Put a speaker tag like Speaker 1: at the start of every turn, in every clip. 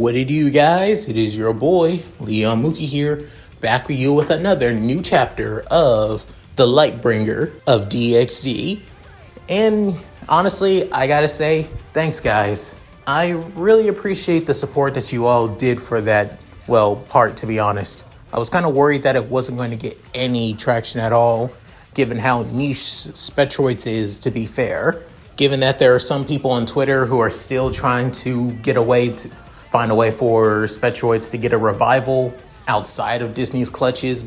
Speaker 1: What it do, guys? It is your boy, Leon Mookie here, back with you with another new chapter of The Lightbringer of DxD. And honestly, I gotta say, thanks guys. I really appreciate the support that you all did for that, part, to be honest. I was kind of worried that it wasn't going to get any traction at all, given how niche Spectrobes is, to be fair. Given that there are some people on Twitter who are still trying to find a way for Spectrobes to get a revival outside of Disney's clutches,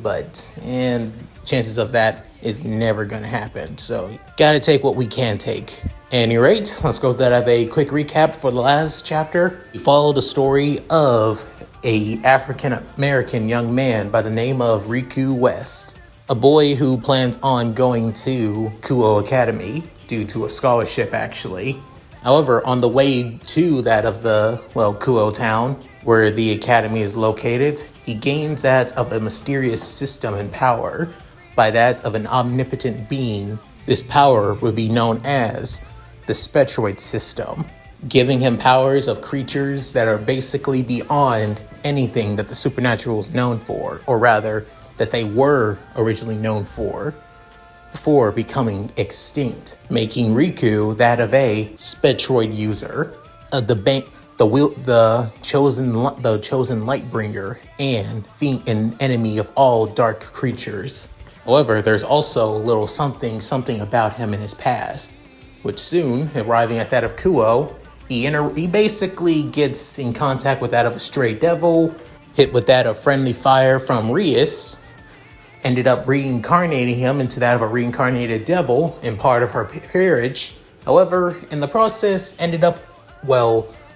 Speaker 1: and chances of that is never going to happen. So gotta take what we can take. At any rate, let's go through a quick recap for the last chapter. We follow the story of a African American young man by the name of Riku West, a boy who plans on going to Kuo Academy due to a scholarship, actually. However, on the way to that of the, Kuo town, where the academy is located, he gains that of a mysterious system and power by that of an omnipotent being. This power would be known as the Spectroid system, giving him powers of creatures that are basically beyond anything that the supernatural is known for, or rather, that they were originally known for, before becoming extinct, making Riku that of a Spectroid user, the chosen Lightbringer, and an enemy of all dark creatures. However, there's also a little something about him in his past, which soon, arriving at that of Kuo, he basically gets in contact with that of a stray devil, hit with that of friendly fire from Rias, ended up reincarnating him into that of a reincarnated devil in part of her peerage. However, in the process, ended up,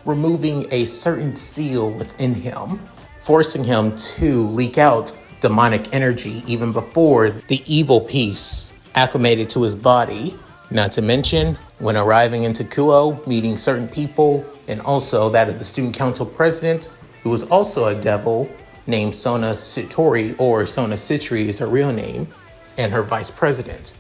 Speaker 1: removing a certain seal within him, forcing him to leak out demonic energy even before the evil piece acclimated to his body. Not to mention, when arriving into Kuo, meeting certain people, and also that of the student council president, who was also a devil, named Sona Satori, or Sona Citri is her real name, and her vice president.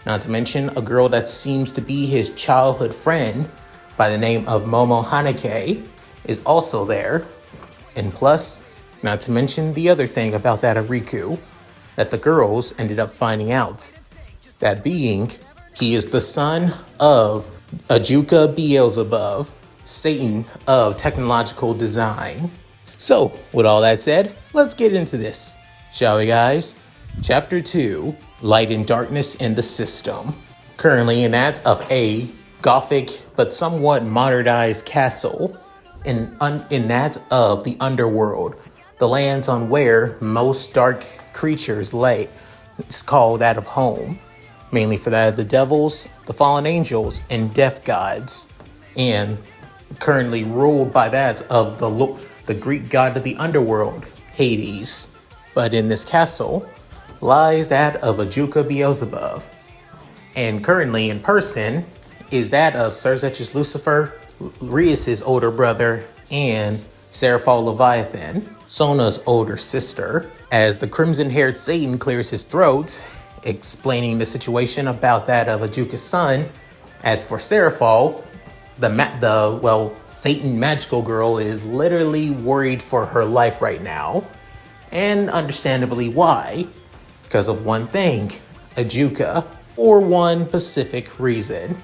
Speaker 1: Not to mention a girl that seems to be his childhood friend by the name of Momo Haneke is also there. And plus, not to mention the other thing about that of Riku, that the girls ended up finding out. That being, he is the son of Ajuka Beelzebub, Satan of technological design. So, with all that said, let's get into this, shall we guys? Chapter 2, Light and Darkness in the System. Currently in that of a Gothic but somewhat modernized castle in that of the underworld, the lands on where most dark creatures lay. It's called that of home, mainly for that of the devils, the fallen angels, and death gods, and currently ruled by that of the Greek god of the underworld, Hades. But in this castle lies that of Ajuka Beelzebub, and currently in person is that of Serzech's Lucifer, Rias' older brother, and Seraphal Leviathan, Sona's older sister, as the crimson-haired Satan clears his throat, explaining the situation about that of Ajuka's son. As for Seraphal, Satan magical girl is literally worried for her life right now, and understandably why, because of one thing, Ajuka, or one specific reason.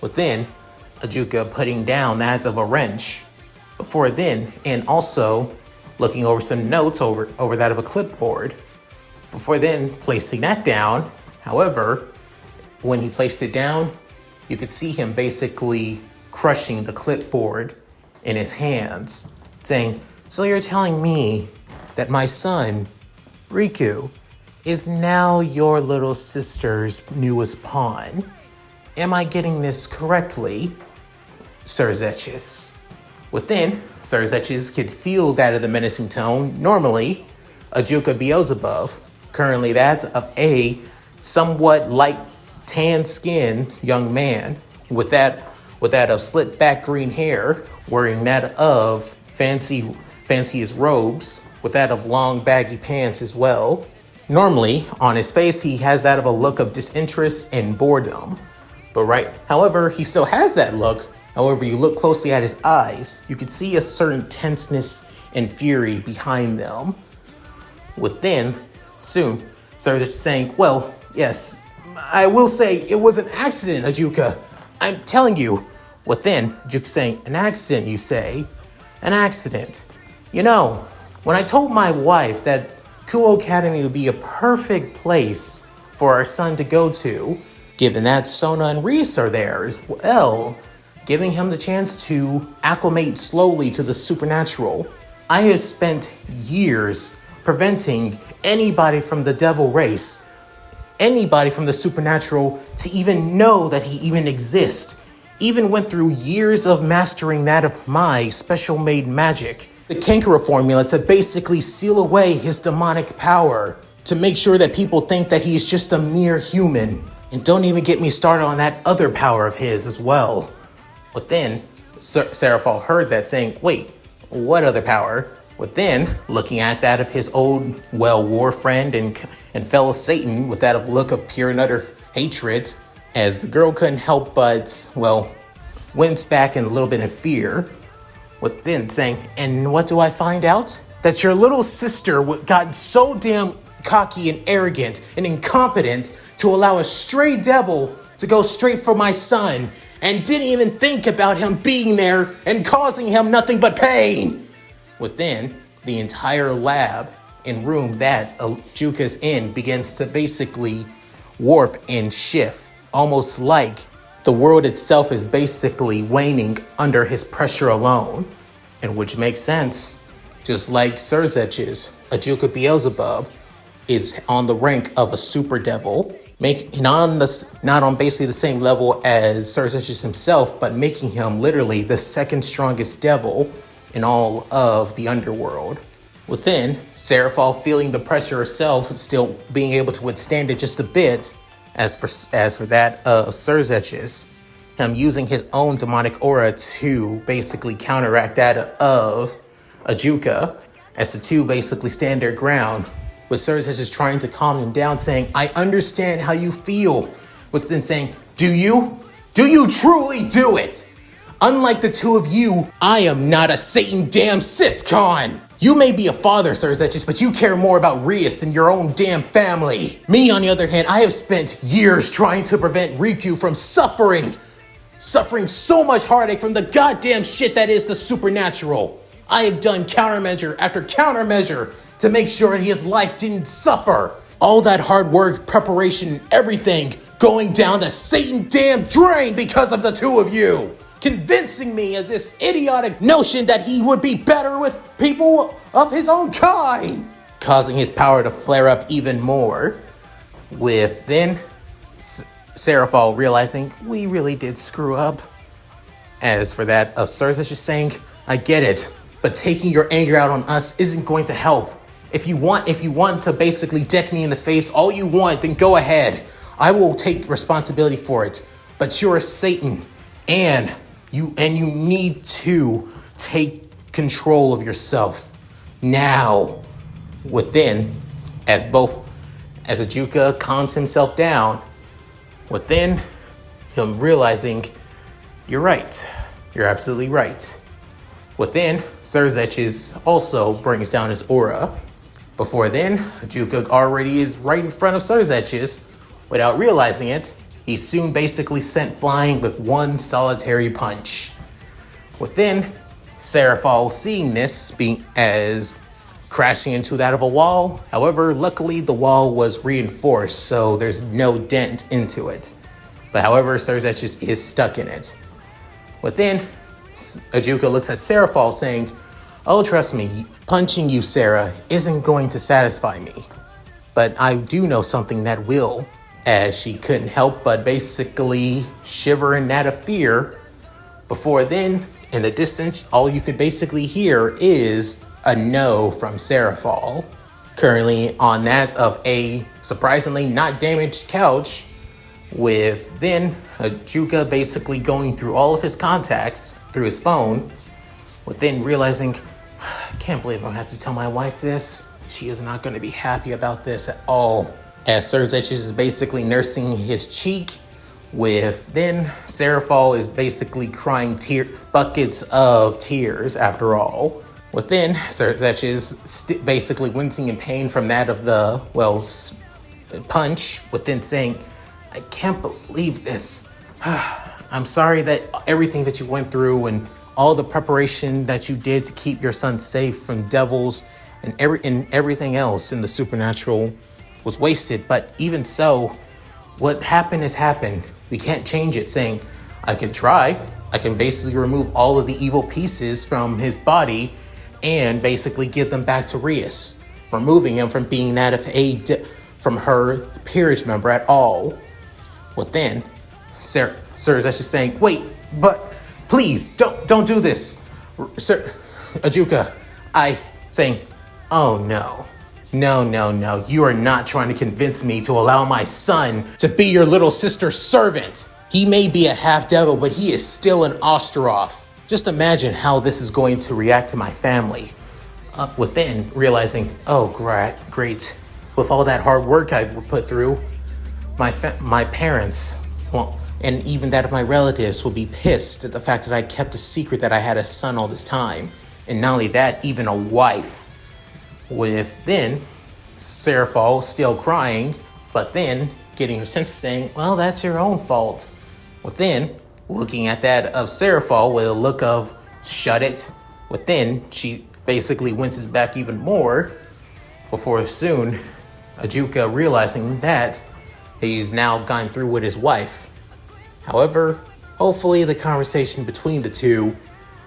Speaker 1: Within, Ajuka putting down that of a wrench, before then, and also looking over some notes over that of a clipboard, before then placing that down. However, when he placed it down, you could see him basically crushing the clipboard in his hands, saying, "So you're telling me that my son, Riku, is now your little sister's newest pawn? Am I getting this correctly, Serzech's?" Within, Serzech's could feel that of the menacing tone. Normally, Ajuka Beelzebub, currently that of a somewhat light tan skinned young man with that of slit back green hair, wearing that of fanciest robes, with that of long baggy pants as well. Normally, on his face, he has that of a look of disinterest and boredom. However, he still has that look, However, you look closely at his eyes, you can see a certain tenseness and fury behind them. Within, soon, Surge is saying, well, yes, I will say it was an accident, Ajuka. I'm telling you. Within, Ajuka saying, an accident, you say? An accident. You know, when I told my wife that Kuo Academy would be a perfect place for our son to go to, given that Sona and Rias are there as well, giving him the chance to acclimate slowly to the supernatural. I have spent years preventing anybody from the devil race, anybody from the supernatural, to even know that he even exists. Even went through years of mastering that of my special-made magic, the Kankara formula, to basically seal away his demonic power, to make sure that people think that he's just a mere human. And don't even get me started on that other power of his as well. But then, Seraphal heard that saying, wait, what other power? But then, looking at that of his old, war friend and fellow Satan, with that of look of pure and utter hatred, as the girl couldn't help but, wince back in a little bit of fear. With then saying, and what do I find out? That your little sister got so damn cocky and arrogant and incompetent to allow a stray devil to go straight for my son, and didn't even think about him being there and causing him nothing but pain. Within, the entire lab and room that Ajuka's in begins to basically warp and shift, almost like the world itself is basically waning under his pressure alone, and which makes sense. Just like Serzech's, Ajuka Beelzebub is on the rank of a super devil, not on basically the same level as Serzech's himself, but making him literally the second strongest devil in all of the underworld. Within, Seraphal feeling the pressure herself, still being able to withstand it just a bit. As for that of Serzech's, him using his own demonic aura to basically counteract that of Ajuka, as the two basically stand their ground, with Serzech is trying to calm him down, saying, I understand how you feel. With then saying, do you? Do you truly do it? Unlike the two of you, I am not a Satan damn siscon. You may be a father, Serzechis, but you care more about Rias than your own damn family. Me, on the other hand, I have spent years trying to prevent Riku from suffering so much heartache from the goddamn shit that is the supernatural. I have done countermeasure after countermeasure to make sure his life didn't suffer. All that hard work, preparation, everything going down the Satan damn drain because of the two of you. Convincing me of this idiotic notion that he would be better with people of his own kind. Causing his power to flare up even more. With then Seraphal realizing we really did screw up. As for that of Serzech just saying, I get it, but taking your anger out on us isn't going to help. If you want to basically deck me in the face all you want, then go ahead. I will take responsibility for it. But you're a Satan, and you need to take control of yourself now. Within, as Ajuka calms himself down, within him realizing, you're right. You're absolutely right. Within, Serzech also brings down his aura. Before then, Ajuka already is right in front of Serzech. Without realizing it, he's soon basically sent flying with one solitary punch. Within, Seraphal seeing this being as crashing into that of a wall. However, luckily the wall was reinforced, so there's no dent into it. But however, Serzech is stuck in it. Within, Ajuka looks at Seraphal saying, oh, trust me, punching you, Sarah, isn't going to satisfy me. But I do know something that will. As she couldn't help but basically shiver in that of fear. Before then, in the distance, all you could basically hear is a no from Seraphal. Currently on that of a surprisingly not damaged couch, with then Ajuka basically going through all of his contacts through his phone, with then realizing, I can't believe I'm gonna have to tell my wife this. She is not going to be happy about this at all. As Serzech is basically nursing his cheek, With then Seraphol is basically crying buckets of tears after all. With then Zerzech is basically wincing in pain from that of the, punch, with then saying, I can't believe this. I'm sorry that everything that you went through and all the preparation that you did to keep your son safe from devils and everything else in the supernatural was wasted. But even so, what happened has happened. We can't change it. Saying, I can try. I can basically remove all of the evil pieces from his body and basically give them back to Rias, removing him from being that of from her peerage member at all. With then Sir is actually saying, wait, but please don't do this, Sir Ajuka. Saying, oh no. No. You are not trying to convince me to allow my son to be your little sister's servant. He may be a half-devil, but he is still an Osteroth. Just imagine how this is going to react to my family. Within realizing, oh, great. With all that hard work I put through, my parents, and even that of my relatives will be pissed at the fact that I kept a secret that I had a son all this time. And not only that, even a wife. With then Seraphol still crying, but then getting her senses saying, well, that's your own fault. With then looking at that of Seraphol with a look of shut it. With then she basically winces back even more before soon Ajuka realizing that he's now gone through with his wife. However, hopefully the conversation between the two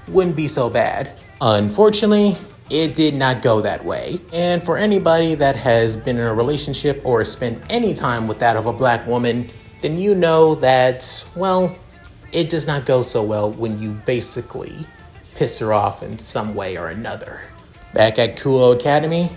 Speaker 1: wouldn't be so bad. Unfortunately, it did not go that way. And for anybody that has been in a relationship or spent any time with that of a black woman, then you know that, well, it does not go so well when you basically piss her off in some way or another. Back at Kuo Academy,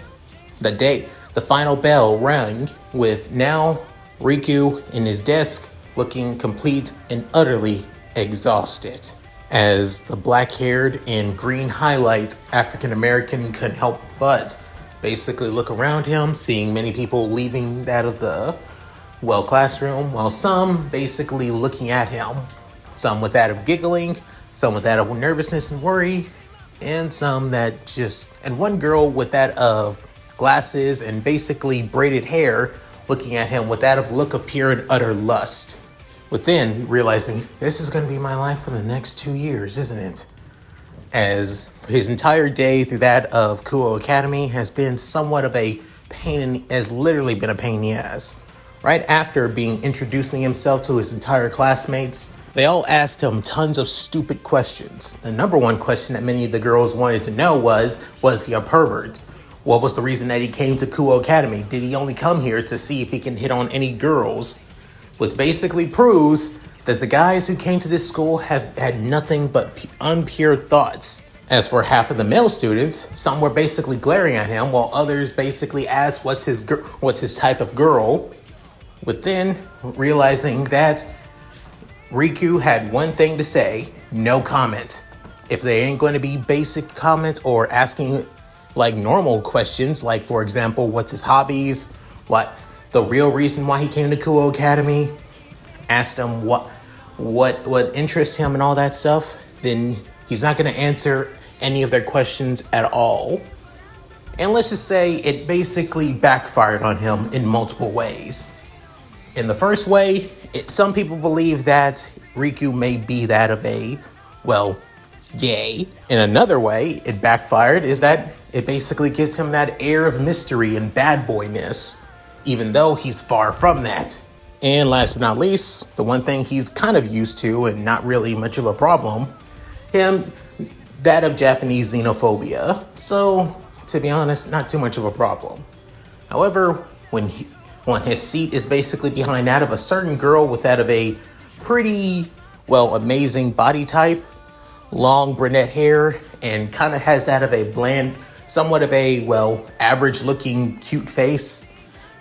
Speaker 1: the final bell rang with now Riku in his desk looking complete and utterly exhausted. As the black-haired and green highlight African-American couldn't help but basically look around him, seeing many people leaving that of the, classroom, while some basically looking at him, some with that of giggling, some with that of nervousness and worry, and and one girl with that of glasses and basically braided hair looking at him with that of look of pure and utter lust. Within realizing, this is going to be my life for the next 2 years, isn't it? As his entire day through that of Kuo Academy has been somewhat of a has literally been a pain in the ass. Right after introducing himself to his entire classmates, they all asked him tons of stupid questions. The number one question that many of the girls wanted to know was he a pervert? What was the reason that he came to Kuo Academy? Did he only come here to see if he can hit on any girls? Which basically proves that the guys who came to this school have had nothing but unpure thoughts. As for half of the male students, some were basically glaring at him, while others basically asked what's his type of girl. Within realizing that Riku had one thing to say, no comment. If they ain't going to be basic comments or asking like normal questions, like for example, what's his hobbies, what the real reason why he came to Kuo Academy, asked him what interests him and all that stuff, then he's not going to answer any of their questions at all. And let's just say it basically backfired on him in multiple ways. In the first way, some people believe that Riku may be that of a, gay. In another way, it backfired is that it basically gives him that air of mystery and bad boyness, even though he's far from that. And last but not least, the one thing he's kind of used to and not really much of a problem, that of Japanese xenophobia. So, to be honest, not too much of a problem. However, when his seat is basically behind that of a certain girl with that of a pretty, amazing body type, long brunette hair, and kind of has that of a bland, somewhat of a, average looking cute face,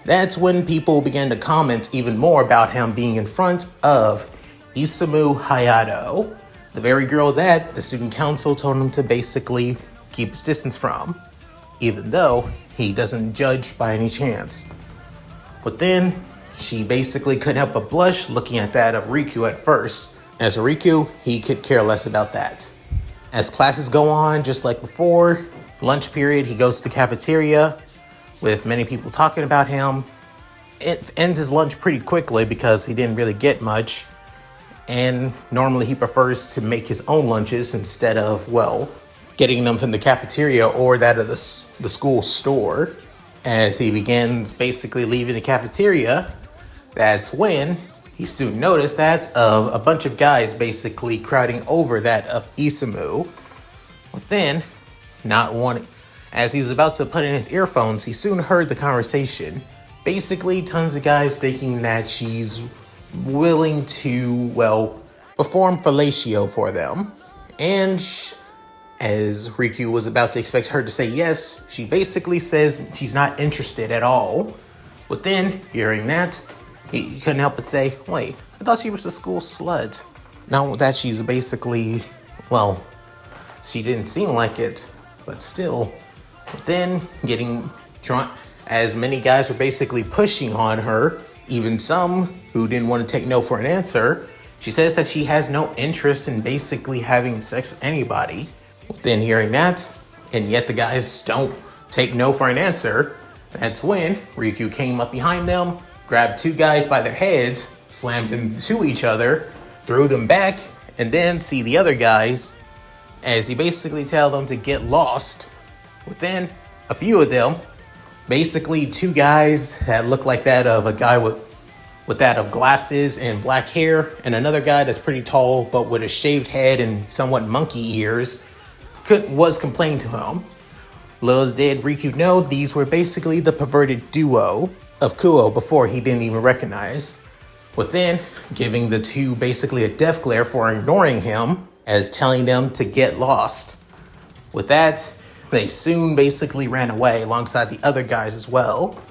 Speaker 1: that's when people began to comment even more about him being in front of Isamu Hayato, the very girl that the student council told him to basically keep his distance from, even though he doesn't judge by any chance. But then she basically couldn't help but blush looking at that of Riku at first. As for Riku, he could care less about that. As classes go on, just like before, lunch period, he goes to the cafeteria with many people talking about him. It ends his lunch pretty quickly because he didn't really get much. And normally he prefers to make his own lunches instead of, well, getting them from the cafeteria or that of the school store. As he begins basically leaving the cafeteria, that's when he soon noticed that of a bunch of guys basically crowding over that of Isamu. But then, as he was about to put in his earphones, he soon heard the conversation. Basically, tons of guys thinking that she's willing to, well, perform fellatio for them. And as Riku was about to expect her to say yes, she basically says she's not interested at all. But then, hearing that, he couldn't help but say, wait, I thought she was a school slut. Not that she's basically, well, she didn't seem like it, but still. But then, getting drunk, as many guys were basically pushing on her, even some who didn't want to take no for an answer, she says that she has no interest in basically having sex with anybody. Then hearing that, and yet the guys don't take no for an answer, that's when Riku came up behind them, grabbed two guys by their heads, slammed them to each other, threw them back, and then see the other guys as he basically tell them to get lost. Within a few of them, basically two guys that look like that of a guy with that of glasses and black hair, and another guy that's pretty tall but with a shaved head and somewhat monkey ears, was complaining to him. Little did Riku know these were basically the perverted duo of Kuo before he didn't even recognize. Within giving the two basically a death glare for ignoring him, as telling them to get lost. With that, they soon basically ran away alongside the other guys as well.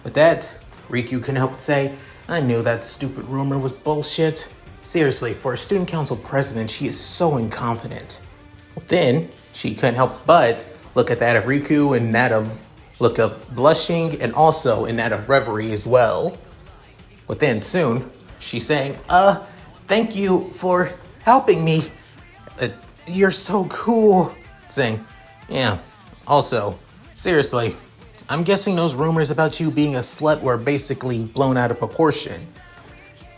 Speaker 1: With that, Riku couldn't help but say, I knew that stupid rumor was bullshit. Seriously, for a student council president, she is so incompetent. Then, she couldn't help but look at that of Riku and that of look up blushing and also in that of reverie as well. But then soon, she's saying, thank you for helping me. You're so cool. Saying, yeah, also, seriously, I'm guessing those rumors about you being a slut were basically blown out of proportion.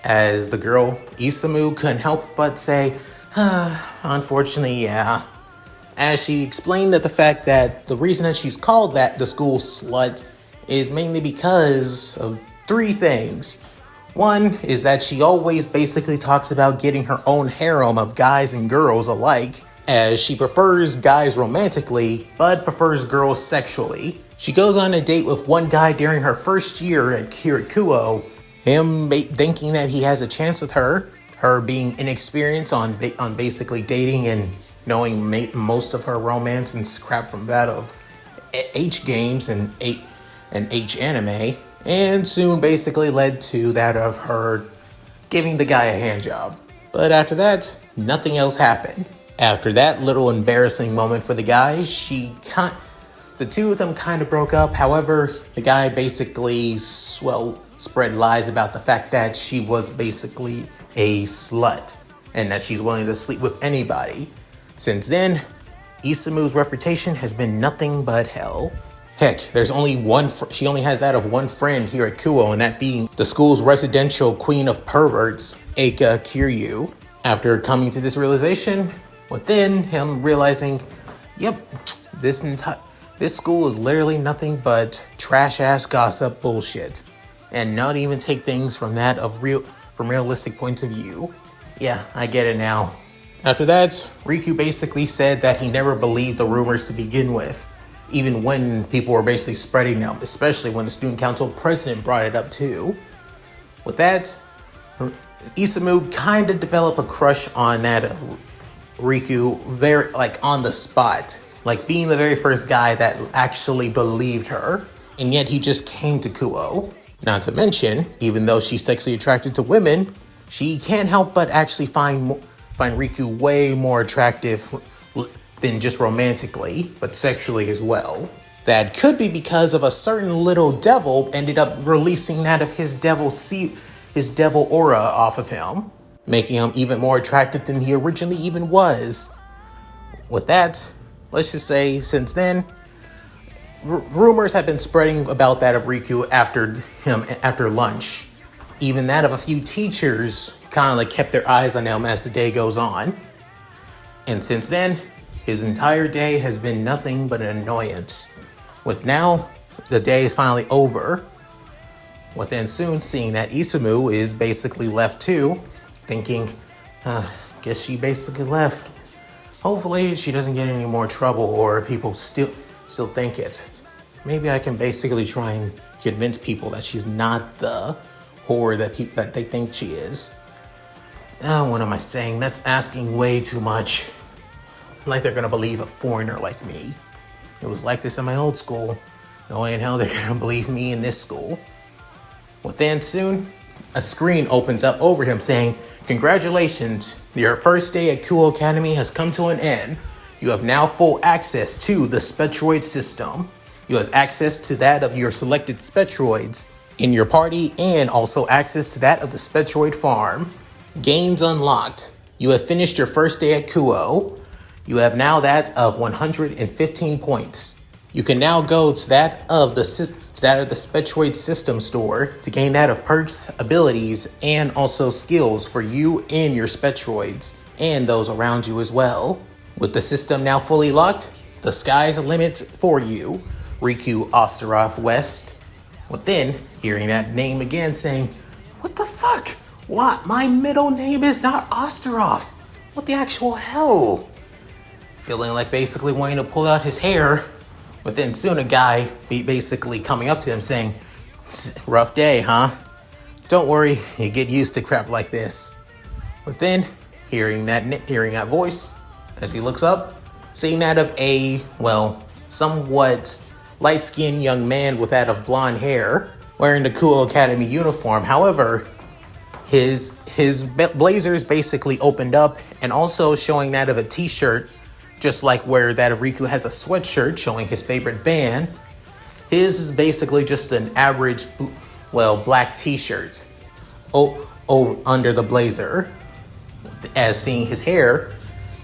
Speaker 1: As the girl, Isamu, couldn't help but say, unfortunately, yeah. As she explained that the fact that the reason that she's called that the school slut is mainly because of three things. One is that she always basically talks about getting her own harem of guys and girls alike, as she prefers guys romantically, but prefers girls sexually. She goes on a date with one guy during her first year at Kirikuo, him thinking that he has a chance with her being inexperienced on basically dating and knowing most of her romance and crap from that of H games and H anime, and soon basically led to that of her giving the guy a hand job. But after that, nothing else happened. After that little embarrassing moment for the guy, the two of them kind of broke up. However, the guy basically, spread lies about the fact that she was basically a slut and that she's willing to sleep with anybody. Since then, Isamu's reputation has been nothing but hell. Heck, there's only she only has that of one friend here at Kuo, and that being the school's residential queen of perverts, Eika Kiryu. After coming to this realization, within him realizing, yep, this school is literally nothing but trash-ass gossip bullshit, and not even take things from that of from realistic points of view. Yeah, I get it now. After that, Riku basically said that he never believed the rumors to begin with, even when people were basically spreading them, especially when the student council president brought it up too. With that, Isamu kind of developed a crush on that of Riku, very on the spot, being the very first guy that actually believed her, and yet he just came to Kuo. Not to mention, even though she's sexually attracted to women, she can't help but actually find Riku way more attractive than just romantically, but sexually as well. That could be because of a certain little devil ended up releasing that of his devil aura off of him, making him even more attractive than he originally even was. With that, let's just say since then, rumors have been spreading about that of Riku after lunch. Even that of a few teachers kind of like kept their eyes on him as the day goes on. And since then, his entire day has been nothing but an annoyance. With now, the day is finally over. With then soon seeing that Isamu is basically left too, thinking, guess she basically left. Hopefully she doesn't get any more trouble or people still think it. Maybe I can basically try and convince people that she's not the whore that they think she is. What am I saying? That's asking way too much. Like they're gonna believe a foreigner like me. It was like this in my old school. No way in hell they're gonna believe me in this school. Well, then soon, a screen opens up over him saying, "Congratulations, your first day at Kuo Academy has come to an end. You have now full access to the Spectroid system. You have access to that of your selected Spectroids in your party and also access to that of the Spectroid farm. Gains unlocked. You have finished your first day at Kuo. You have now that of 115 points. You can now go to that of the Spectroid system store to gain that of perks, abilities, and also skills for you and your Spectroids and those around you as well. With the system now fully locked, the sky's the limit for you, Riku Osteroth West." But then, hearing that name again saying, "What the fuck? What? My middle name is not Osteroth. What the actual hell?" Feeling like basically wanting to pull out his hair. But then soon a guy basically coming up to him saying, "Rough day, huh? Don't worry, you get used to crap like this." But then, hearing that voice, as he looks up, seeing that of a, somewhat light-skinned young man with that of blonde hair, wearing the Kuo Academy uniform. However, his blazers basically opened up and also showing that of a t-shirt, just like where that of Riku has a sweatshirt showing his favorite band. His is basically just an average, black t-shirt under the blazer. As seeing his hair,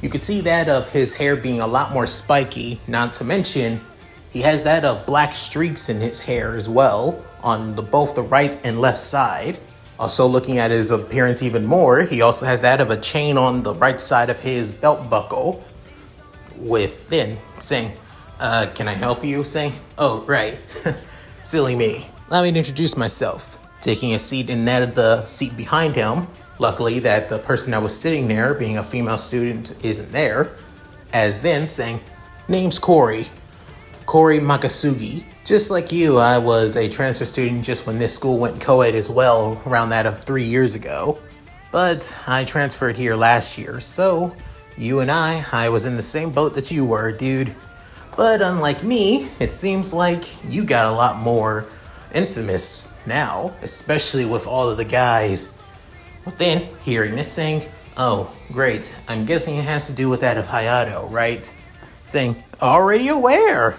Speaker 1: you could see that of his hair being a lot more spiky, not to mention he has that of black streaks in his hair as well on both the right and left side. Also looking at his appearance even more, he also has that of a chain on the right side of his belt buckle. With then saying, "Can I help you?" Saying, "Oh, right. Silly me. Allow me to introduce myself." Taking a seat in that of the seat behind him. Luckily that the person that was sitting there, being a female student, isn't there. As then saying, "Name's Corey Makasugi. Just like you, I was a transfer student just when this school went co-ed as well, around that of 3 years ago. But I transferred here last year, so you and I was in the same boat that you were, dude. But unlike me, it seems like you got a lot more infamous now, especially with all of the guys." But then, hearing this saying, "Oh, great, I'm guessing it has to do with that of Hayato, right?" Saying, "Already aware.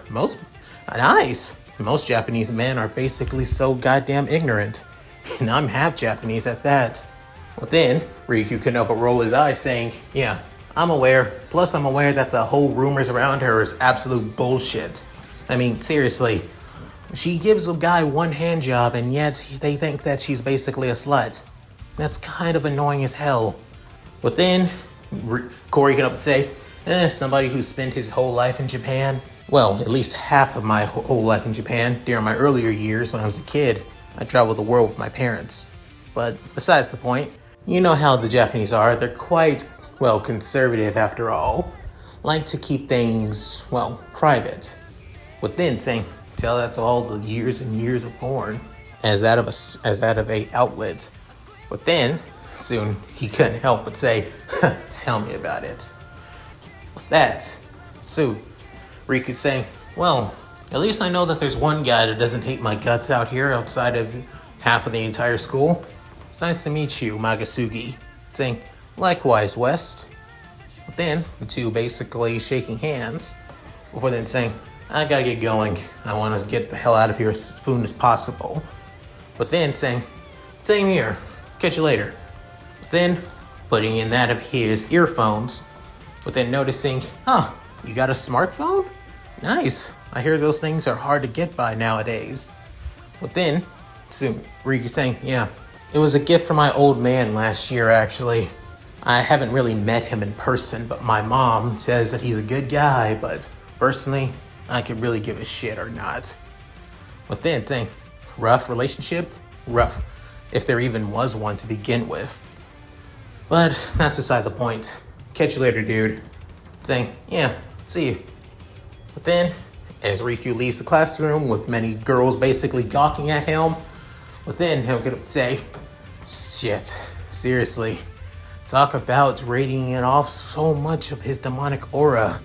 Speaker 1: Nice. Most Japanese men are basically so goddamn ignorant. And I'm half Japanese at that." Well then, Riku couldn't help but roll his eyes saying, "Yeah, I'm aware. Plus I'm aware that the whole rumors around her is absolute bullshit. I mean, seriously. She gives a guy one hand job and yet they think that she's basically a slut. That's kind of annoying as hell." But then, Corey can up and say, "Somebody who spent his whole life in Japan. Well, at least half of my whole life in Japan. During my earlier years when I was a kid, I traveled the world with my parents. But besides the point, you know how the Japanese are. They're quite, conservative after all. Like to keep things, private." But then saying, "Tell that to all the years and years of porn." As that of a outlet. But then, soon, he couldn't help but say, "Tell me about it." With that, soon, Riku's saying, "Well, at least I know that there's one guy that doesn't hate my guts out here outside of half of the entire school. It's nice to meet you, Magasugi." Saying, "Likewise, West." But then, the two basically shaking hands, before then saying, I gotta get going. I want to get the hell out of here as soon as possible. But then saying, same here, catch you later. But then putting in that of his earphones, but then noticing, you got a smartphone? Nice. I hear those things are hard to get by nowadays. But then, soon, Riku saying, yeah, it was a gift from my old man last year, actually. I haven't really met him in person, but my mom says that he's a good guy, but personally, I could really give a shit or not. But then, saying, rough relationship? Rough, if there even was one to begin with. But that's beside the point. Catch you later, dude. Saying, yeah, see you. But then, as Riku leaves the classroom with many girls basically gawking at him, but then he'll get up and say, shit, seriously, talk about radiating off so much of his demonic aura.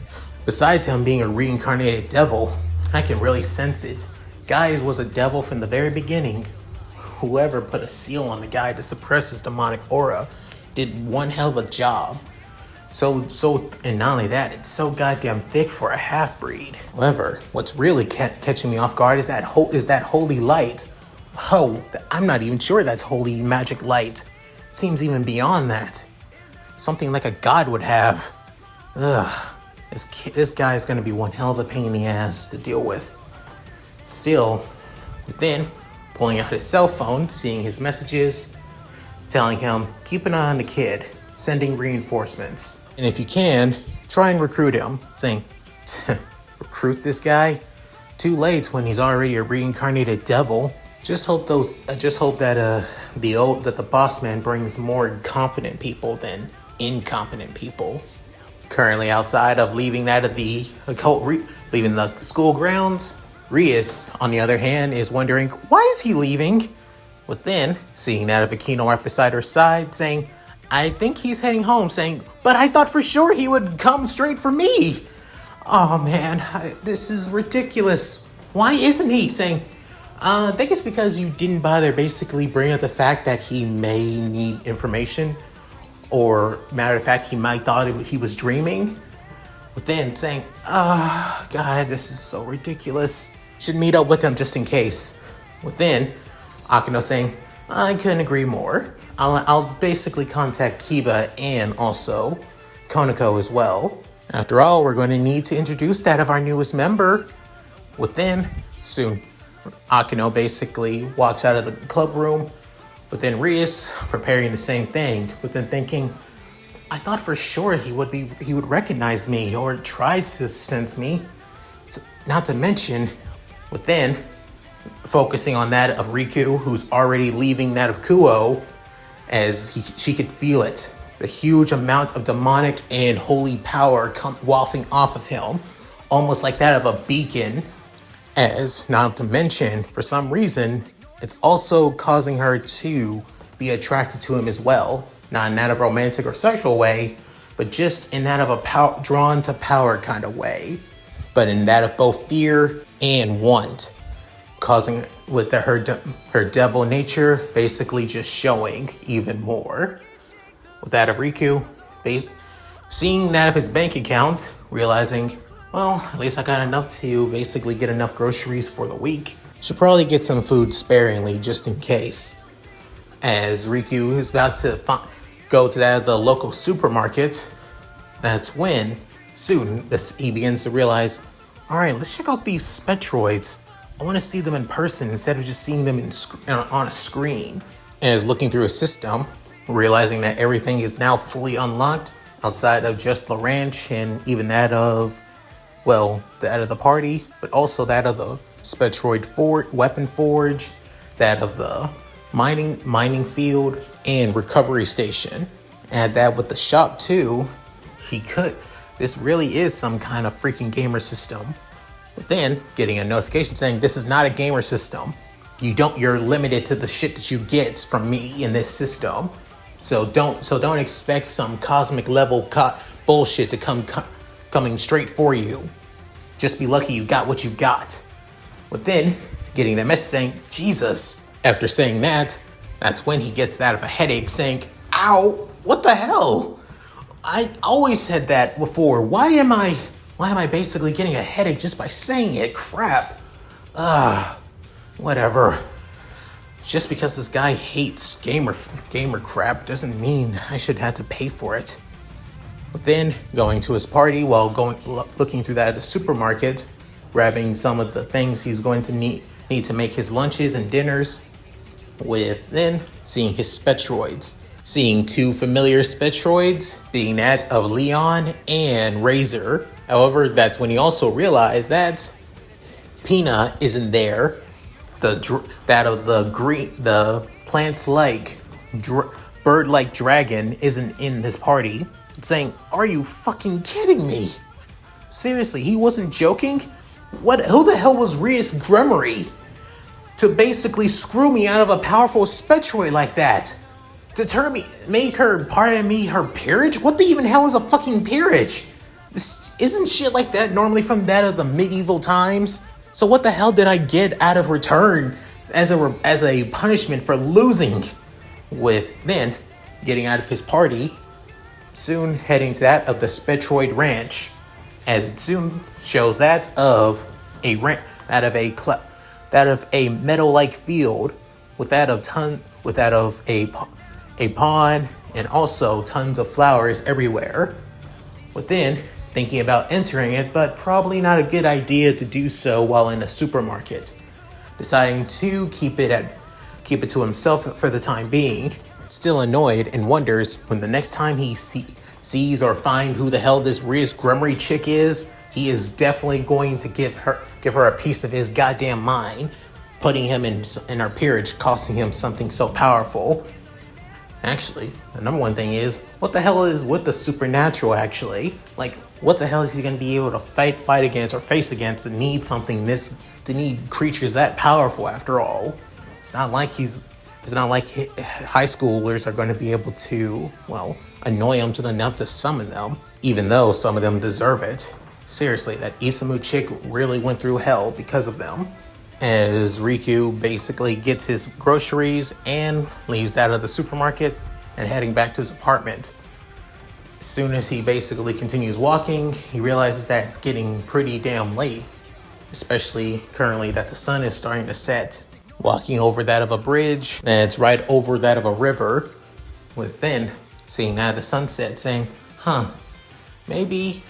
Speaker 1: Besides him being a reincarnated devil, I can really sense it. Guy was a devil from the very beginning. Whoever put a seal on the guy to suppress his demonic aura did one hell of a job. And not only that, it's so goddamn thick for a half-breed. However, what's really catching me off guard is that holy light. Oh, I'm not even sure that's holy magic light. Seems even beyond that. Something like a god would have. Ugh, this guy is gonna be one hell of a pain in the ass to deal with. Still, then, pulling out his cell phone, seeing his messages, telling him, keep an eye on the kid, sending reinforcements. And if you can, try and recruit him, saying, recruit this guy? Too late when he's already a reincarnated devil. Just hope that the boss man brings more confident people than incompetent people. Currently outside of leaving the school grounds, Rias, on the other hand, is wondering, why is he leaving? But then, seeing that of Akino right beside her side, saying, I think he's heading home, saying, but I thought for sure he would come straight for me. Oh man, this is ridiculous. Why isn't he? Saying, I think it's because you didn't bother basically bring up the fact that he may need information. Or, matter of fact, he might thought he was dreaming. But then saying, God, this is so ridiculous. Should meet up with him just in case. But then, Akino saying, I couldn't agree more. I'll basically contact Kiba and also Konako as well. After all, we're going to need to introduce that of our newest member. But then, soon, Akino basically walks out of the club room. But then Rias preparing the same thing. But then thinking, I thought for sure he would recognize me or try to sense me. Not to mention, but then focusing on that of Riku, who's already leaving that of Kuo, as she could feel it. The huge amount of demonic and holy power wafting off of him, almost like that of a beacon. As, not to mention, for some reason, it's also causing her to be attracted to him as well. Not in that of a romantic or sexual way, but just in that of a drawn to power kind of way. But in that of both fear and want. Causing with her devil nature basically just showing even more. With that of Riku, seeing that of his bank account, realizing, well, at least I got enough to basically get enough groceries for the week. Should probably get some food sparingly just in case. As Riku is about to go to the local supermarket, that's when soon he begins to realize, all right, let's check out these Spectrobes. I want to see them in person instead of just seeing them on a screen. As looking through a system, realizing that everything is now fully unlocked outside of just the ranch and even that of the party, but also that of the Spectroid weapon forge, that of the mining field, and recovery station. Add that with the shop too, this really is some kind of freaking gamer system. But then getting a notification saying this is not a gamer system. You're limited to the shit that you get from me in this system. So don't expect some cosmic level bullshit to coming straight for you. Just be lucky you got what you got. But then getting that message saying, Jesus. After saying that, that's when he gets that of a headache saying, ow, what the hell? I always said that before. Why am I Why am I basically getting a headache just by saying it? Crap. Whatever. Just because this guy hates gamer crap doesn't mean I should have to pay for it. But then, going to his party while looking through that at the supermarket, grabbing some of the things he's going to need to make his lunches and dinners, with then seeing his Spectrobes. Seeing two familiar Spectrobes, being that of Leon and Razor. However, that's when he also realized that Peanut isn't there. The plant-like, bird-like dragon isn't in this party. Saying, "Are you fucking kidding me? Seriously, he wasn't joking? Who the hell was Rias Gremory to basically screw me out of a powerful Spectroid like that? To make her part of me her peerage? What the even hell is a fucking peerage? Isn't shit like that normally from that of the medieval times? So what the hell did I get out of return as a punishment for losing?" With then getting out of his party, soon heading to that of the Spectroid Ranch, as it soon shows that of a meadow-like field with that of a pond and also tons of flowers everywhere. Within thinking about entering it, but probably not a good idea to do so while in a supermarket, deciding to keep it to himself for the time being. Still annoyed and wonders when the next time he sees or find who the hell this Rias Gremory chick is, he is definitely going to give her a piece of his goddamn mind, putting him in her peerage, costing him something so powerful. Actually, the number one thing is, what the hell is with the supernatural actually? Like, what the hell is he going to be able to fight against or face against to need creatures that powerful after all? It's not like high schoolers are going to be able to, annoy him to enough to summon them, even though some of them deserve it. Seriously, that Isamu chick really went through hell because of them. As Riku basically gets his groceries and leaves out of the supermarket and heading back to his apartment. As soon as he basically continues walking, he realizes that it's getting pretty damn late, especially currently that the sun is starting to set. Walking over that of a bridge that's right over that of a river, with then seeing that of the sunset, saying, maybe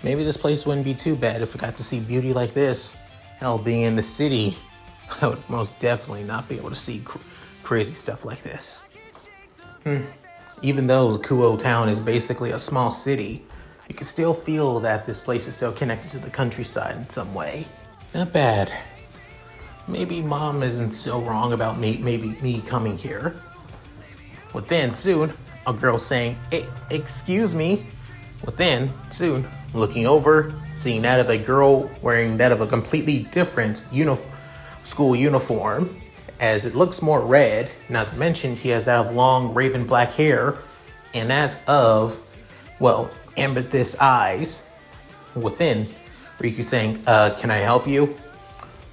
Speaker 1: this place wouldn't be too bad if we got to see beauty like this. Hell, being in the city, I would most definitely not be able to see crazy stuff like this. Even though Kuo Town is basically a small city, you can still feel that this place is still connected to the countryside in some way. Not bad. Maybe Mom isn't so wrong about me coming here. But then soon, a girl saying, "Hey, excuse me." But then soon, looking over, seeing that of a girl wearing that of a completely different school uniform, as it looks more red. Not to mention, she has that of long raven black hair, and that's of, amethyst eyes. Within, Riku saying, "Can I help you?"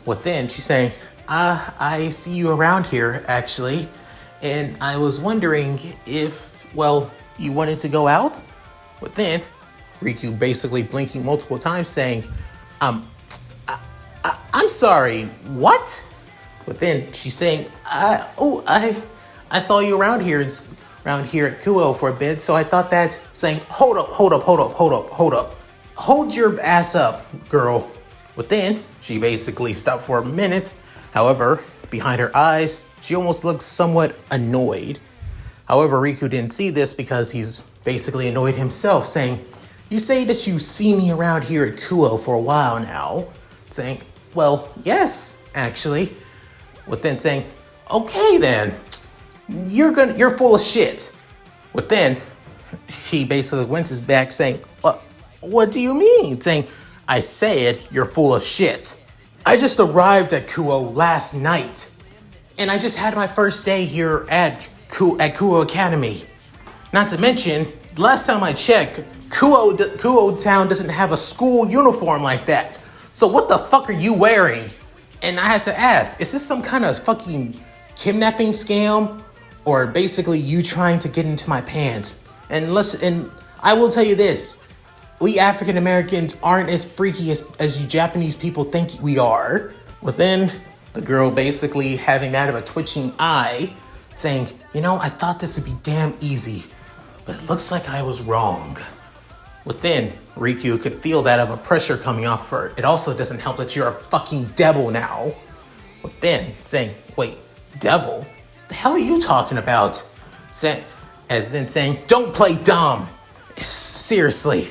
Speaker 1: Within, she's saying, "I see you around here, actually, and I was wondering if, you wanted to go out?" Within, Riku basically blinking multiple times, saying, I'm sorry, what?" But then she's saying, I saw you around here at Kuo for a bit, so I thought that's saying, hold up. Hold your ass up, girl." But then she basically stopped for a minute. However, behind her eyes, she almost looks somewhat annoyed. However, Riku didn't see this because he's basically annoyed himself, saying, "You say that you see me around here at Kuo for a while now." Saying, "Well, yes, actually." With then saying, "Okay then, you're full of shit." With then, she basically winces back, saying, What do you mean?" Saying, "I said you're full of shit. I just arrived at Kuo last night, and I just had my first day here at Kuo Academy. Not to mention, last time I checked, Kuo Town doesn't have a school uniform like that. So what the fuck are you wearing?" And I had to ask, is this some kind of fucking kidnapping scam? Or basically you trying to get into my pants? And I will tell you this, We African Americans aren't as freaky as you Japanese people think we are. Within the girl basically having that of a twitching eye, saying, you know, I thought this would be damn easy, but it looks like I was wrong. Within, Riku could feel that of a pressure coming off her. It also doesn't help that you're a fucking devil now. Within, saying, wait, devil? The hell are you talking about? As then saying, don't play dumb. Seriously,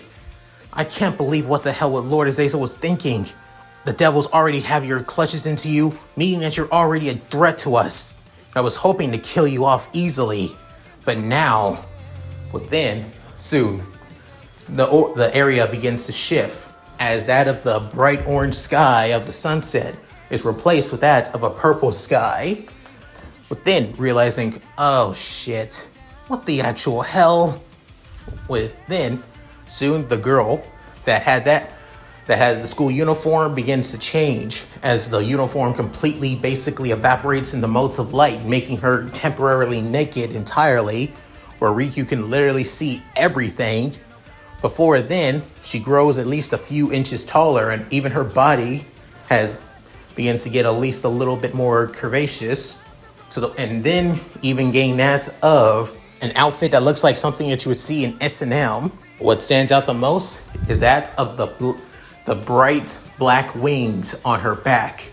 Speaker 1: I can't believe what the hell Lord Azazel was thinking. The devils already have your clutches into you, meaning that you're already a threat to us. I was hoping to kill you off easily, but now, within, soon, the area begins to shift as that of the bright orange sky of the sunset is replaced with that of a purple sky. Within, realizing, oh shit, what the actual hell? Within, soon the girl that had the school uniform begins to change as the uniform completely basically evaporates in the motes of light, making her temporarily naked entirely, where Riku can literally see everything. Before then, she grows at least a few inches taller, and even her body begins to get at least a little bit more curvaceous. And then even gain that of an outfit that looks like something that you would see in S&M. What stands out the most is that of the bright black wings on her back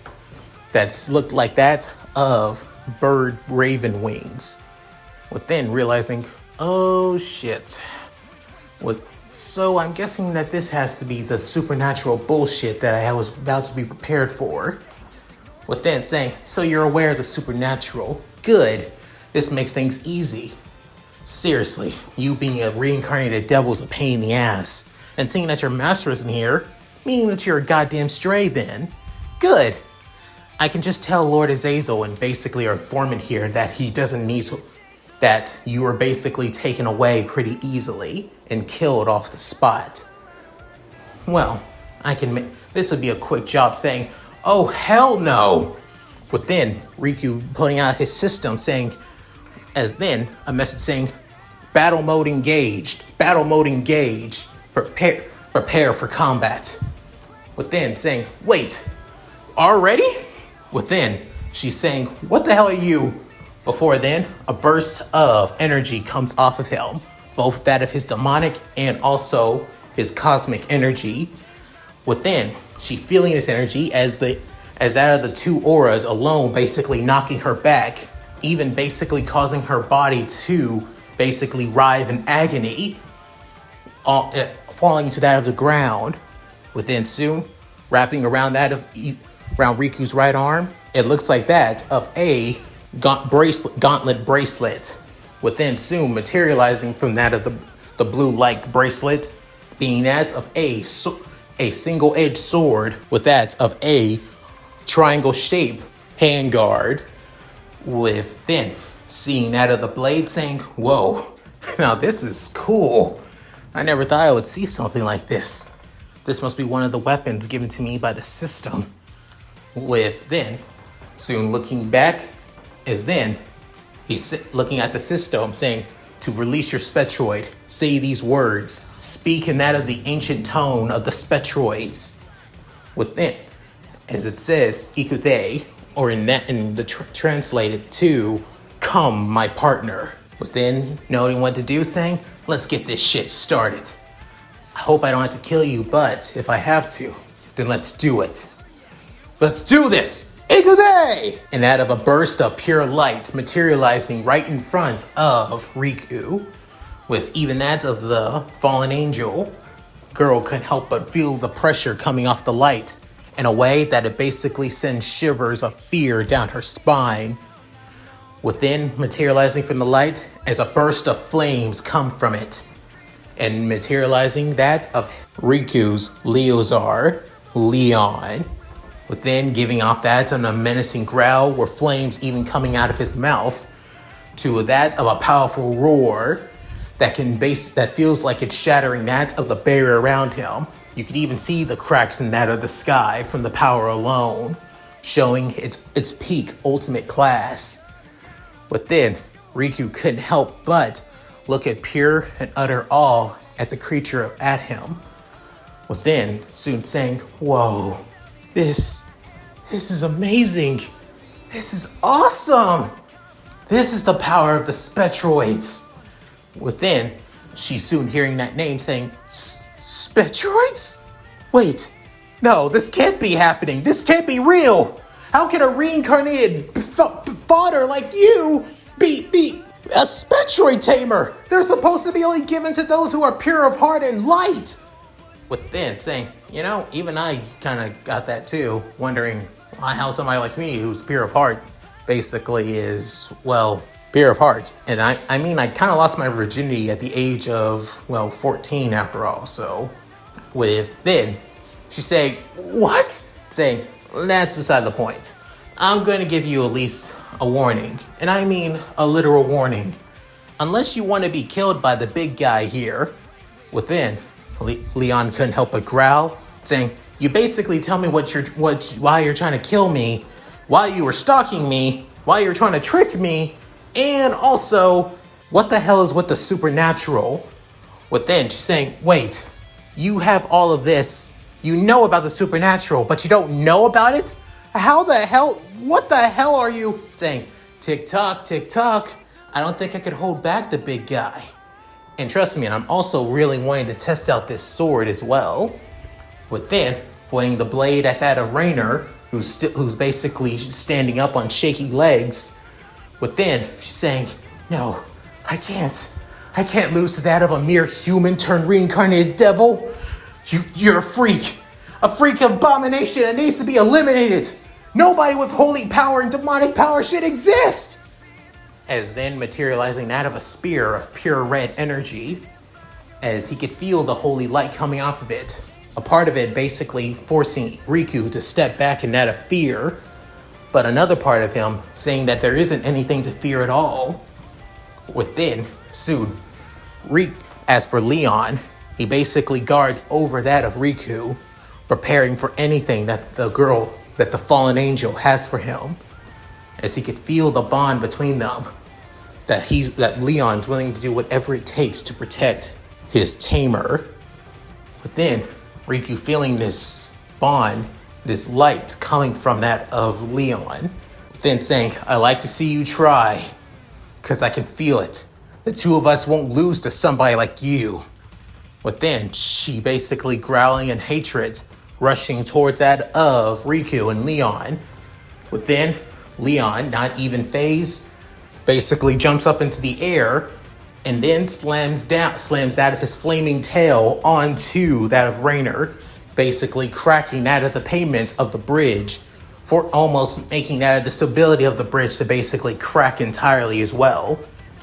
Speaker 1: that looked like that of bird raven wings. Within realizing, oh shit. So I'm guessing that this has to be the supernatural bullshit that I was about to be prepared for. Within saying, so you're aware of the supernatural. Good. This makes things easy. Seriously, you being a reincarnated devil is a pain in the ass. And seeing that your master isn't here, meaning that you're a goddamn stray then. Good. I can just tell Lord Azazel and basically our informant here that he doesn't need to, that you were basically taken away pretty easily and killed off the spot. Well, this would be a quick job saying, oh hell no. Within, Riku pulling out his system saying, as then a message saying, battle mode engaged, prepare for combat. Within saying, wait, already? Within, she's saying, what the hell are you? Before then, a burst of energy comes off of him, both that of his demonic and also his cosmic energy. Within, she feeling this energy as that of the two auras alone basically knocking her back, even basically causing her body to basically writhe in agony, falling to that of the ground. Within soon, wrapping around around Riku's right arm, it looks like that of a gauntlet bracelet. Within soon, materializing from that of the blue-like bracelet, being that of a single-edged sword with that of a triangle-shaped handguard. Within, seeing that of the blade saying, whoa, now this is cool. I never thought I would see something like this. This must be one of the weapons given to me by the system. Within, soon looking back, as then, he's looking at the system saying, to release your Spectroid, say these words, speak in that of the ancient tone of the Spectroids. Within, as it says, Ikute, or translated to, come my partner. Within, knowing what to do, saying, let's get this shit started. I hope I don't have to kill you, but if I have to, then let's do it. Let's do this! Ikute! And that of a burst of pure light materializing right in front of Riku, with even that of the fallen angel, girl couldn't help but feel the pressure coming off the light in a way that it basically sends shivers of fear down her spine. Within, materializing from the light as a burst of flames come from it, and materializing that of Riku's Leozard, Leon. Within, giving off that on a menacing growl where flames even coming out of his mouth, to that of a powerful roar that feels like it's shattering that of the barrier around him. You can even see the cracks in that of the sky from the power alone, showing its peak ultimate class. Within, Riku couldn't help but look at pure and utter awe at the creature at him, Within, soon saying, whoa, this is amazing. This is awesome. This is the power of the Spectrobes. Within, she soon hearing that name saying, Spectrobes? Wait, no, this can't be happening. This can't be real. How can a reincarnated fodder like you be a Spectroid tamer? They're supposed to be only given to those who are pure of heart and light. Within saying, even I kind of got that too, wondering how somebody like me who's pure of heart basically is, pure of heart. And I kind of lost my virginity at the age of, 14 after all. So within, she's saying, what? Saying, that's beside the point. I'm going to give you at least a warning. And I mean a literal warning. Unless you want to be killed by the big guy here. Within, Leon couldn't help but growl, saying, you basically tell me why you're trying to kill me, why you were stalking me, why you're trying to trick me, and also, what the hell is with the supernatural? Within, she's saying, wait, you have all of this, you know about the supernatural, but you don't know about it? What the hell are you saying? Tick tock, I don't think I could hold back the big guy. And trust me, I'm also really wanting to test out this sword as well. Within, pointing the blade at that of Rainer, who's basically standing up on shaky legs. Within, she's saying, no, I can't lose to that of a mere human turned reincarnated devil. You're a freak abomination that needs to be eliminated. Nobody with holy power and demonic power should exist. As then materializing that of a spear of pure red energy, as he could feel the holy light coming off of it. A part of it basically forcing Riku to step back in that of fear, but another part of him saying that there isn't anything to fear at all. Within, soon, as for Leon, he basically guards over that of Riku, preparing for anything that the fallen angel has for him. As he could feel the bond between them, that Leon's willing to do whatever it takes to protect his tamer. But then, Riku feeling this bond, this light coming from that of Leon, then saying, I like to see you try, because I can feel it. The two of us won't lose to somebody like you. But then, she basically growling in hatred, rushing towards that of Riku and Leon. But then, Leon, not even phased, basically jumps up into the air and then slams that of his flaming tail onto that of Rainer, basically cracking that of the pavement of the bridge, for almost making that of the stability of the bridge to basically crack entirely as well.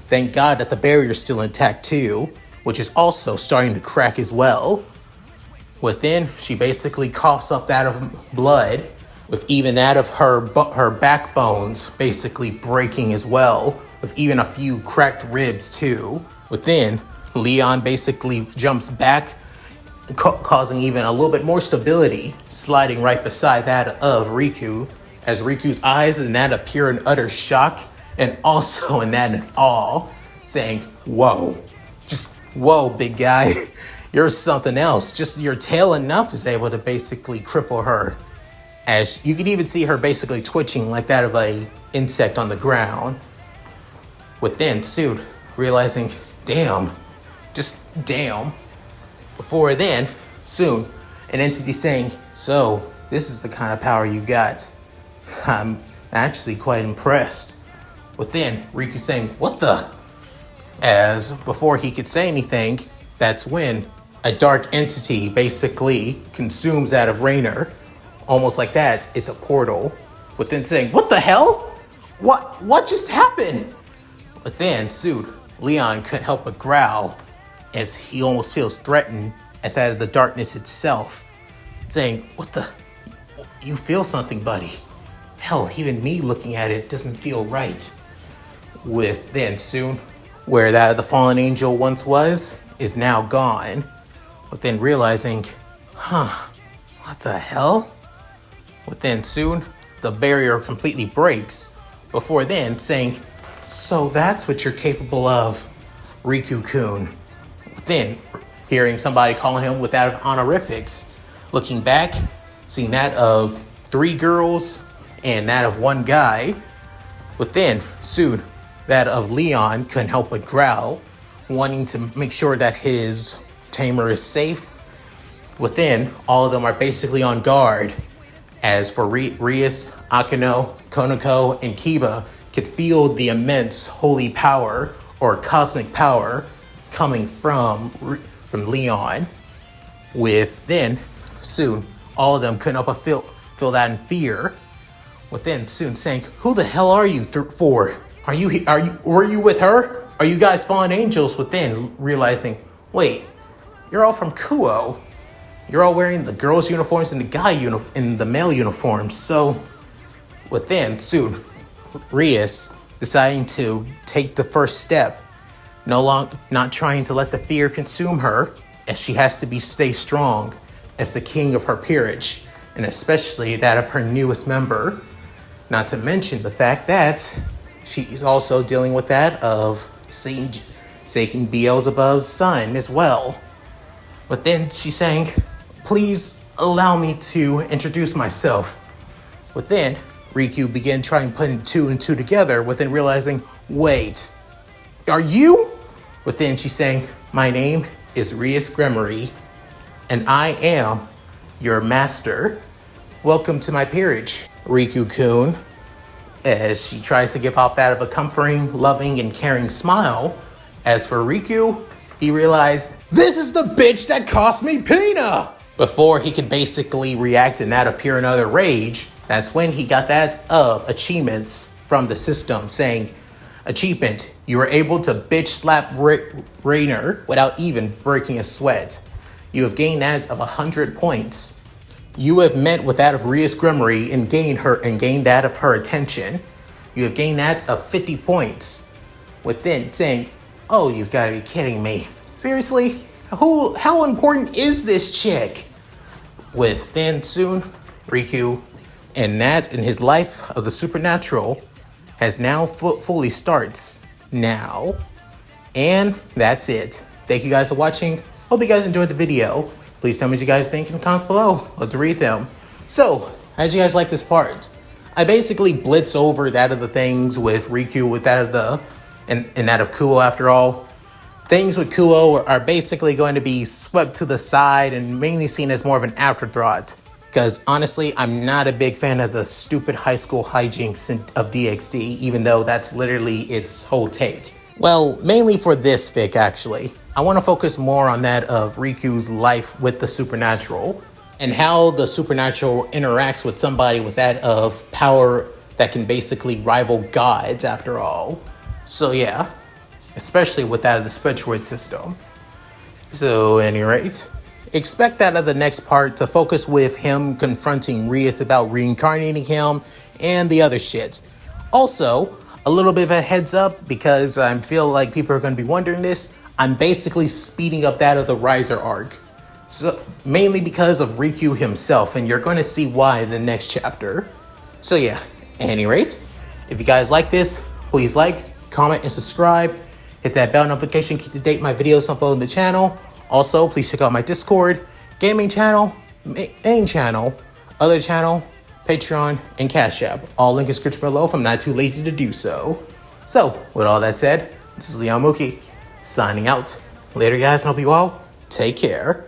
Speaker 1: Thank God that the barrier's still intact too, which is also starting to crack as well. Within, she basically coughs up that of blood, with even that of her backbones basically breaking as well, with even a few cracked ribs too. Within, Leon basically jumps back, causing even a little bit more stability, sliding right beside that of Riku, as Riku's eyes in that of pure and utter shock, and also in that of awe, saying, whoa, just whoa, big guy, you're something else. Just your tail enough is able to basically cripple her. As you can even see her basically twitching like that of a insect on the ground. Within, soon, realizing, damn, just damn. Before then, soon, an entity saying, so, this is the kind of power you got. I'm actually quite impressed. Within, Riku saying, what the? As before he could say anything, that's when a dark entity basically consumes that of Rainer. Almost like that, it's a portal. Within saying, what the hell? What just happened? But then, soon, Leon couldn't help but growl as he almost feels threatened at that of the darkness itself. Saying, what the? You feel something, buddy. Hell, even me looking at it doesn't feel right. With then, soon, where that of the fallen angel once was, is now gone. But then realizing, what the hell? But then soon, the barrier completely breaks. Before then, saying, so that's what you're capable of, Riku-kun. Then, hearing somebody calling him with that of honorifics. Looking back, seeing that of 3 girls and that of 1 guy. But then, soon, that of Leon couldn't help but growl, wanting to make sure that his tamer is safe. Within, all of them are basically on guard. As for Rias, Akeno, Konoko, and Kiba could feel the immense holy power or cosmic power coming from Leon. Within, soon, all of them couldn't help but feel that in fear. Within, soon saying, "Who the hell are you for? Were you with her? Are you guys fallen angels?" Within, realizing, wait, you're all from Kuo. You're all wearing the girls' uniforms and the male uniforms. So, within, soon, Rias deciding to take the first step, not trying to let the fear consume her, as she has to stay strong as the king of her peerage, and especially that of her newest member. Not to mention the fact that she's also dealing with that of Satan Beelzebub's son as well. But then she's saying, "Please allow me to introduce myself." But then Riku began trying putting 2 and 2 together, within realizing, wait, are you? But then she's saying, "My name is Rias Gremory, and I am your master. Welcome to my peerage, Riku-kun." As she tries to give off that of a comforting, loving, and caring smile. As for Riku, he realized, this is the bitch that cost me Pina! Before he could basically react and that appear another rage, that's when he got that of achievements from the system saying, "Achievement, you were able to bitch slap Rainer without even breaking a sweat. You have gained that of 100 points. You have met with that of Rias Gremory and gained that of her attention. You have gained that of 50 points." Within saying, "Oh, you've got to be kidding me. Seriously? How important is this chick?" Within soon, Riku, and that in his life of the supernatural has now fully starts now. And that's it. Thank you guys for watching. Hope you guys enjoyed the video. Please tell me what you guys think in the comments below. Love to read them. So, how did you guys like this part? I basically blitz over that of the things with Riku, with that of and that of Kuo after all. Things with Kuo are basically going to be swept to the side and mainly seen as more of an afterthought. Because honestly, I'm not a big fan of the stupid high school hijinks of DxD, even though that's literally its whole take. Well, mainly for this fic actually. I want to focus more on that of Riku's life with the supernatural and how the supernatural interacts with somebody with that of power that can basically rival gods after all. So yeah, especially with that of the Spectrobes system. So at any rate, expect that of the next part to focus with him confronting Rias about reincarnating him and the other shit. Also, a little bit of a heads up because I feel like people are going to be wondering this. I'm basically speeding up that of the Riser arc. So mainly because of Riku himself, and you're going to see why in the next chapter. So yeah, at any rate, if you guys like this, please like, comment, and subscribe. Hit that bell notification, keep to date my videos uploaded on the channel. Also, please check out my Discord, gaming channel, main channel, other channel, Patreon, and Cash App. All link in the description below if I'm not too lazy to do so. So, with all that said, this is Leon Mookie, signing out. Later guys, and hope you all take care.